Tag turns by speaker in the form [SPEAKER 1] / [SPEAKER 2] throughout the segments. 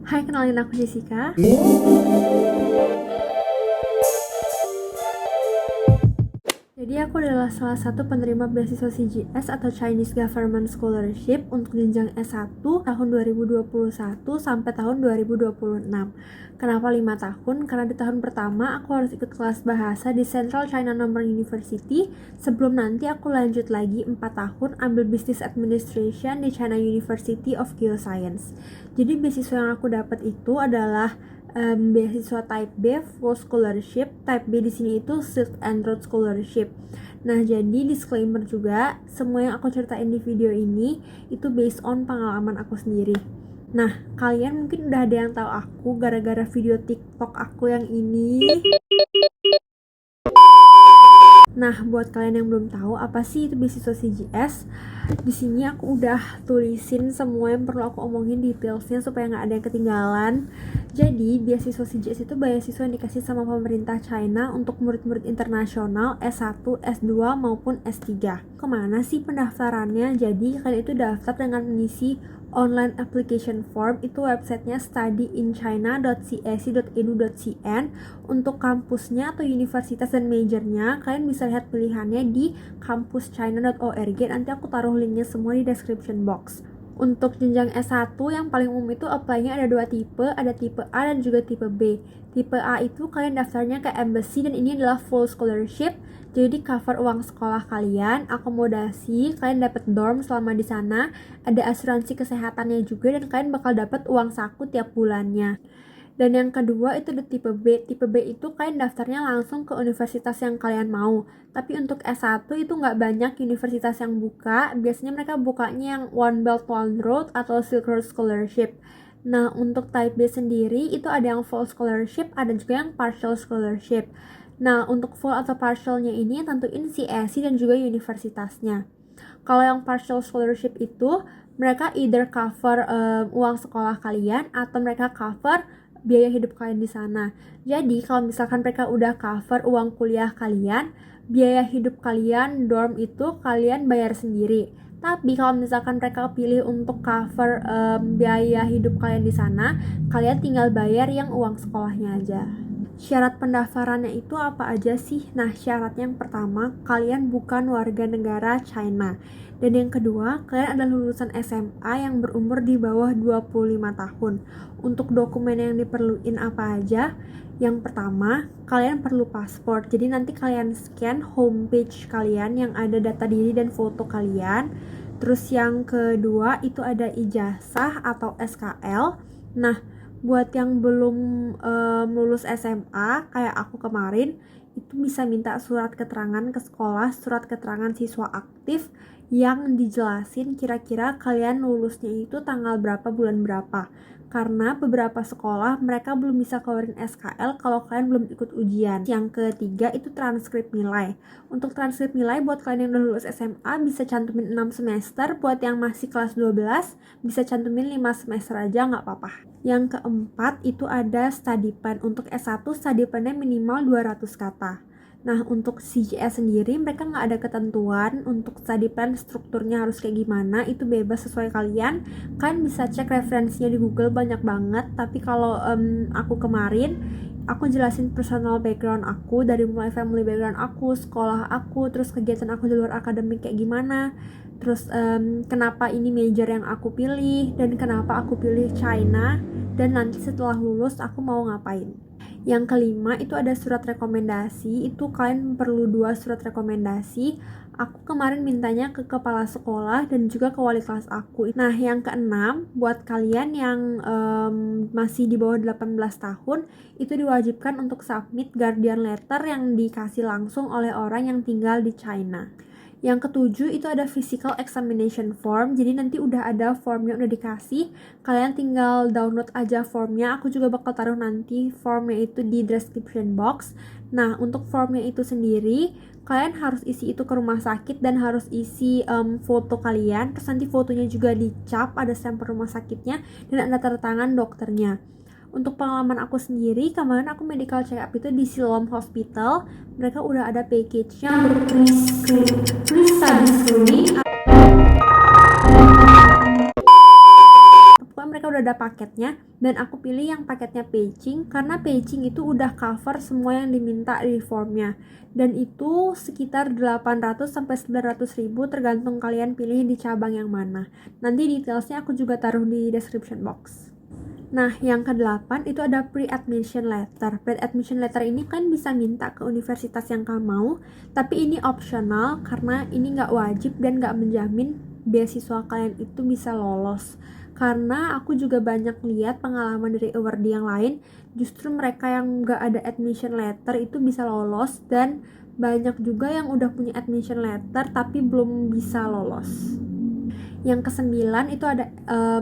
[SPEAKER 1] Hai, kenalin aku Jessica. Jadi aku adalah salah satu penerima beasiswa CGS atau Chinese Government Scholarship untuk jenjang S1 tahun 2021 sampai tahun 2026. Kenapa 5 tahun? Karena di tahun pertama aku harus ikut kelas bahasa di Central China Normal University, sebelum nanti aku lanjut lagi 4 tahun ambil Business Administration di China University of Geoscience. Jadi beasiswa yang aku dapat itu adalah beasiswa Type B full scholarship. Type B di sini itu Silk and Road scholarship. Nah, jadi disclaimer juga, semua yang aku ceritain di video ini itu based on pengalaman aku sendiri. Nah, kalian mungkin udah ada yang tahu aku gara-gara video TikTok aku yang ini. Nah, buat kalian yang belum tahu apa sih itu beasiswa CGS, di sini aku udah tulisin semua yang perlu aku omongin detailsnya supaya nggak ada yang ketinggalan. Jadi, beasiswa CGS itu beasiswa yang dikasih sama pemerintah China untuk murid-murid internasional S1, S2 maupun S3. Kemana sih pendaftarannya? Jadi, kalian itu daftar dengan mengisi online application form. Itu websitenya studyinchina.cac.edu.cn. Untuk kampusnya atau universitas dan majornya kalian bisa lihat pilihannya di kampuschina.org. Nanti aku taruh linknya semua di description box. Untuk jenjang S1 yang paling umum itu apply-nya ada 2 tipe, ada tipe A dan juga tipe B. Tipe A itu kalian daftarnya ke embassy dan ini adalah full scholarship. Jadi cover uang sekolah kalian, akomodasi, kalian dapat dorm selama di sana, ada asuransi kesehatannya juga dan kalian bakal dapat uang saku tiap bulannya. Dan yang kedua itu ada tipe B. Tipe B itu kalian daftarnya langsung ke universitas yang kalian mau. Tapi untuk S1 itu nggak banyak universitas yang buka. Biasanya mereka bukanya yang One Belt One Road atau Silk Road Scholarship. Nah, untuk type B sendiri itu ada yang full scholarship, ada juga yang partial scholarship. Nah, untuk full atau partialnya ini tentuin CSC dan juga universitasnya. Kalau yang partial scholarship itu mereka either cover uang sekolah kalian atau mereka cover biaya hidup kalian di sana. Jadi kalau misalkan mereka udah cover uang kuliah kalian, biaya hidup kalian, dorm itu kalian bayar sendiri. Tapi kalau misalkan mereka pilih untuk cover biaya hidup kalian di sana, kalian tinggal bayar yang uang sekolahnya aja. Syarat pendaftarannya itu apa aja sih? Nah, syaratnya yang pertama, kalian bukan warga negara China. Dan yang kedua, kalian adalah lulusan SMA yang berumur di bawah 25 tahun. Untuk dokumen yang diperluin apa aja? Yang pertama, kalian perlu paspor. Jadi nanti kalian scan homepage kalian yang ada data diri dan foto kalian. Terus yang kedua, itu ada ijazah atau SKL. Nah, buat yang belum lulus SMA kayak aku kemarin, itu bisa minta surat keterangan ke sekolah, surat keterangan siswa aktif yang dijelasin kira-kira kalian lulusnya itu tanggal berapa, bulan berapa. Karena beberapa sekolah mereka belum bisa keluarin SKL kalau kalian belum ikut ujian. Yang ketiga itu transkrip nilai. Untuk transkrip nilai buat kalian yang udah lulus SMA bisa cantumin 6 semester, buat yang masih kelas 12 bisa cantumin 5 semester aja nggak apa-apa. Yang keempat itu ada study plan. Untuk S1 study plan-nya minimal 200 kata. Nah, untuk CGS sendiri mereka nggak ada ketentuan untuk study plan strukturnya harus kayak gimana, itu bebas sesuai kalian. Kalian bisa cek referensinya di Google banyak banget, tapi kalau aku kemarin aku jelasin personal background aku, dari mulai family background aku, sekolah aku, terus kegiatan aku di luar akademik kayak gimana, terus kenapa ini major yang aku pilih, dan kenapa aku pilih China, dan nanti setelah lulus aku mau ngapain. Yang kelima itu ada surat rekomendasi. Itu kalian perlu 2 surat rekomendasi. Aku kemarin mintanya ke kepala sekolah dan juga ke wali kelas aku. Nah, yang keenam, buat kalian yang masih di bawah 18 tahun, itu diwajibkan untuk submit guardian letter yang dikasih langsung oleh orang yang tinggal di China. Yang ketujuh itu ada physical examination form. Jadi nanti udah ada formnya udah dikasih, kalian tinggal download aja formnya. Aku juga bakal taruh nanti formnya itu di description box. Nah, untuk formnya itu sendiri kalian harus isi itu ke rumah sakit dan harus isi foto kalian. Terus nanti fotonya juga dicap, ada stempel rumah sakitnya dan ada tanda tangan dokternya. Untuk pengalaman aku sendiri, kemarin aku medical check up itu di Siloam Hospital. Mereka udah ada package-nya pre-study screening. Pokoknya mereka udah udah ada paketnya, dan aku pilih yang paketnya paging karena paging itu udah cover semua yang diminta di formnya, dan itu sekitar 800 sampai 900 ribu tergantung kalian pilih di cabang yang mana. Nanti detailsnya aku juga taruh di description box. Nah, yang ke-8 itu ada pre-admission letter. Pre-admission letter ini kan bisa minta ke universitas yang kamu mau, tapi ini optional karena ini nggak wajib dan nggak menjamin beasiswa kalian itu bisa lolos. Karena aku juga banyak lihat pengalaman dari awardee yang lain, justru mereka yang nggak ada admission letter itu bisa lolos, dan banyak juga yang udah punya admission letter tapi belum bisa lolos. Yang ke-9 itu ada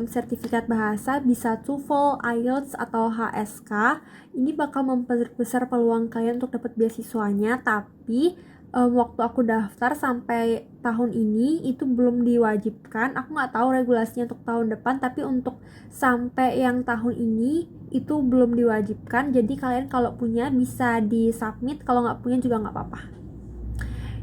[SPEAKER 1] sertifikat bahasa, bisa TOEFL, IELTS, atau HSK. Ini bakal memperbesar peluang kalian untuk dapat beasiswanya, tapi waktu aku daftar sampai tahun ini itu belum diwajibkan. Aku nggak tahu regulasinya untuk tahun depan, tapi untuk sampai yang tahun ini itu belum diwajibkan. Jadi kalian kalau punya bisa di-submit, kalau nggak punya juga nggak apa-apa.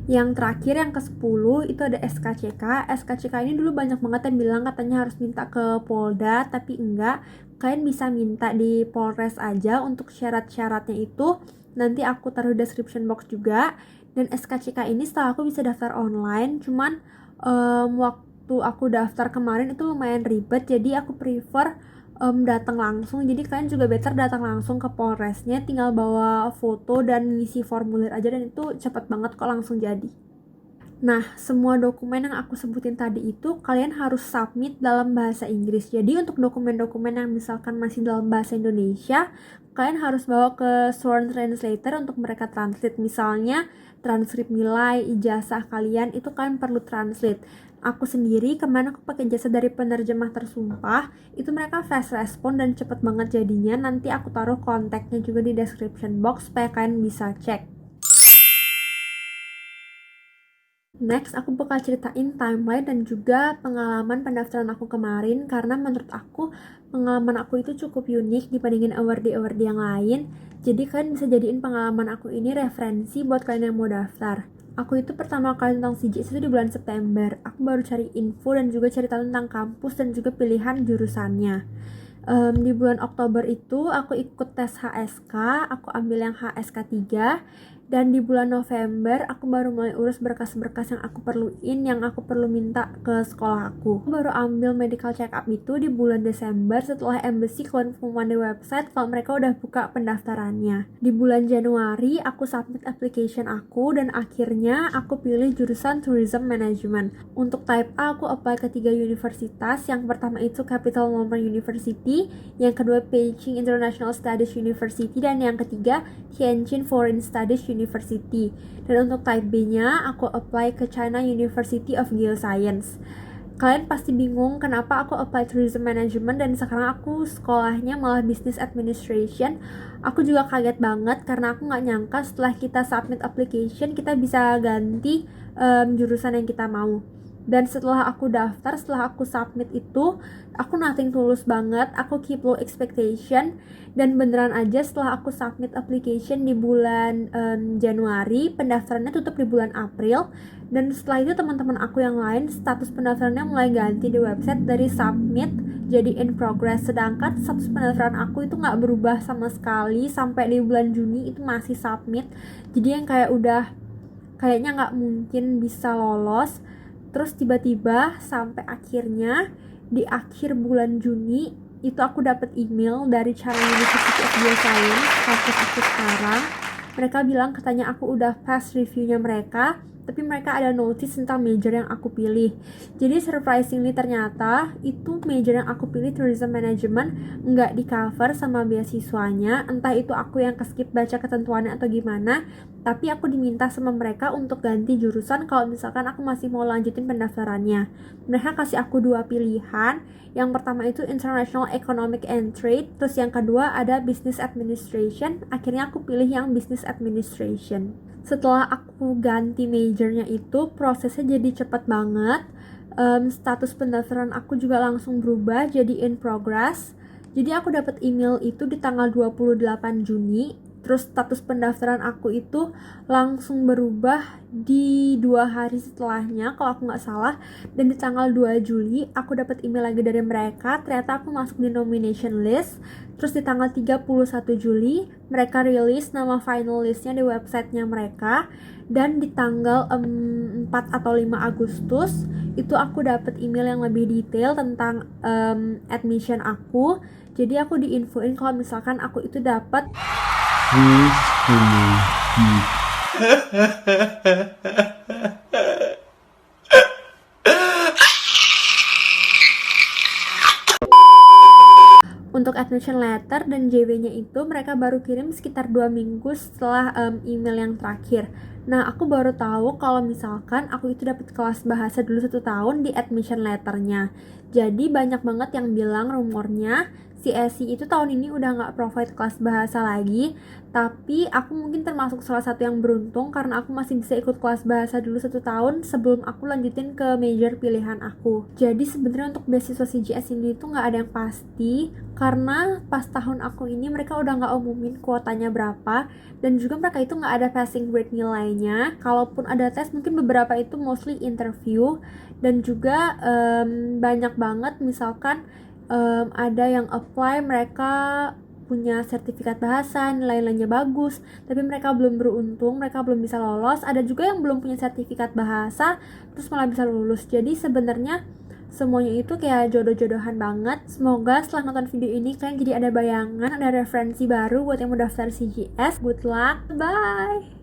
[SPEAKER 1] Yang terakhir, yang ke-10 itu ada SKCK. SKCK ini dulu banyak banget yang bilang katanya harus minta ke Polda, tapi enggak. Kalian bisa minta di Polres aja. Untuk syarat-syaratnya itu nanti aku taruh description box juga. Dan SKCK ini setelah aku bisa daftar online, cuman waktu aku daftar kemarin itu lumayan ribet, jadi aku prefer datang langsung. Jadi kalian juga better datang langsung ke Polresnya, tinggal bawa foto dan ngisi formulir aja, dan itu cepet banget kok langsung jadi. Nah, semua dokumen yang aku sebutin tadi itu kalian harus submit dalam bahasa Inggris. Jadi untuk dokumen-dokumen yang misalkan masih dalam bahasa Indonesia, kalian harus bawa ke sworn translator untuk mereka translate. Misalnya transkrip nilai, ijazah kalian itu kalian perlu translate. Aku sendiri kemarin aku pakai jasa dari penerjemah tersumpah, itu mereka fast respon dan cepet banget jadinya. Nanti aku taruh kontaknya juga di description box supaya kalian bisa cek. Next, aku bakal ceritain timeline dan juga pengalaman pendaftaran aku kemarin, karena menurut aku pengalaman aku itu cukup unik dibandingin awardee-awardee yang lain. Jadi kalian bisa jadiin pengalaman aku ini referensi buat kalian yang mau daftar. Aku itu pertama kali tentang CJS itu di bulan September. Aku baru cari info dan juga cari tahu tentang kampus dan juga pilihan jurusannya. Di bulan Oktober itu aku ikut tes HSK, aku ambil yang HSK 3. Dan di bulan November aku baru mulai urus berkas-berkas yang aku perluin, yang aku perlu minta ke sekolah aku. Aku baru ambil medical check up itu di bulan Desember setelah embassy konfirman di website kalau mereka udah buka pendaftarannya. Di bulan Januari aku submit application aku, dan akhirnya aku pilih jurusan Tourism Management. Untuk type A aku apply ke 3 universitas. Yang pertama itu Capital Morgan University, yang kedua Peking International Studies University, dan yang ketiga Tianjin Foreign Studies University. Dan untuk type B-nya aku apply ke China University of Geoscience. Kalian pasti bingung kenapa aku apply tourism management dan sekarang aku sekolahnya malah business administration. Aku juga kaget banget karena aku nggak nyangka setelah kita submit application kita bisa ganti jurusan yang kita mau. Dan setelah aku daftar, setelah aku submit itu, aku nothing tulus banget, aku keep low expectation. Dan beneran aja setelah aku submit application di bulan Januari, pendaftarannya tutup di bulan April. Dan setelah itu teman-teman aku yang lain status pendaftarannya mulai ganti di website dari submit jadi in progress. Sedangkan status pendaftaran aku itu gak berubah sama sekali sampai di bulan Juni itu masih submit. Jadi yang kayak udah kayaknya gak mungkin bisa lolos. Terus tiba-tiba sampai akhirnya di akhir bulan Juni itu aku dapat email dari China University of Geoscience, kampus aku sekarang. Mereka bilang katanya aku udah pass reviewnya mereka, tapi mereka ada notice tentang major yang aku pilih. Jadi surprisingly ternyata itu major yang aku pilih, tourism management, nggak di cover sama beasiswanya. Entah itu aku yang keskip baca ketentuannya atau gimana, tapi aku diminta sama mereka untuk ganti jurusan kalau misalkan aku masih mau lanjutin pendaftarannya. Mereka kasih aku 2 pilihan. Yang pertama itu International Economic and Trade, terus yang kedua ada Business Administration. Akhirnya aku pilih yang Business Administration. Setelah aku ganti majornya itu, prosesnya jadi cepet banget. Status pendaftaran aku juga langsung berubah jadi in progress. Jadi aku dapat email itu di tanggal 28 Juni. Terus status pendaftaran aku itu langsung berubah di 2 hari setelahnya kalau aku nggak salah. Dan di tanggal 2 Juli aku dapat email lagi dari mereka, ternyata aku masuk di nomination list. Terus di tanggal 31 Juli mereka rilis nama final listnya di websitenya mereka. Dan di tanggal 4 atau 5 Agustus itu aku dapat email yang lebih detail tentang admission aku. Jadi aku diinfoin kalau misalkan aku itu dapat untuk admission letter dan JW-nya itu mereka baru kirim sekitar 2 minggu setelah email yang terakhir. Nah, aku baru tahu kalau misalkan aku itu dapat kelas bahasa dulu 1 tahun di admission letternya. Jadi banyak banget yang bilang rumornya si Esi itu tahun ini udah nggak provide kelas bahasa lagi, tapi aku mungkin termasuk salah satu yang beruntung karena aku masih bisa ikut kelas bahasa dulu 1 tahun sebelum aku lanjutin ke major pilihan aku. Jadi sebenarnya untuk beasiswa CGS ini tuh nggak ada yang pasti karena pas tahun aku ini mereka udah nggak umumin kuotanya berapa dan juga mereka itu nggak ada passing grade nilainya. Kalaupun ada tes mungkin beberapa itu mostly interview dan juga banyak banget misalkan ada yang apply mereka punya sertifikat bahasa, nilai-nilainya bagus, tapi mereka belum beruntung, mereka belum bisa lolos. Ada juga yang belum punya sertifikat bahasa, terus malah bisa lulus. Jadi sebenarnya semuanya itu kayak jodoh-jodohan banget. Semoga setelah nonton video ini kalian jadi ada bayangan, ada referensi baru buat yang mau daftar CGS. Good luck, bye!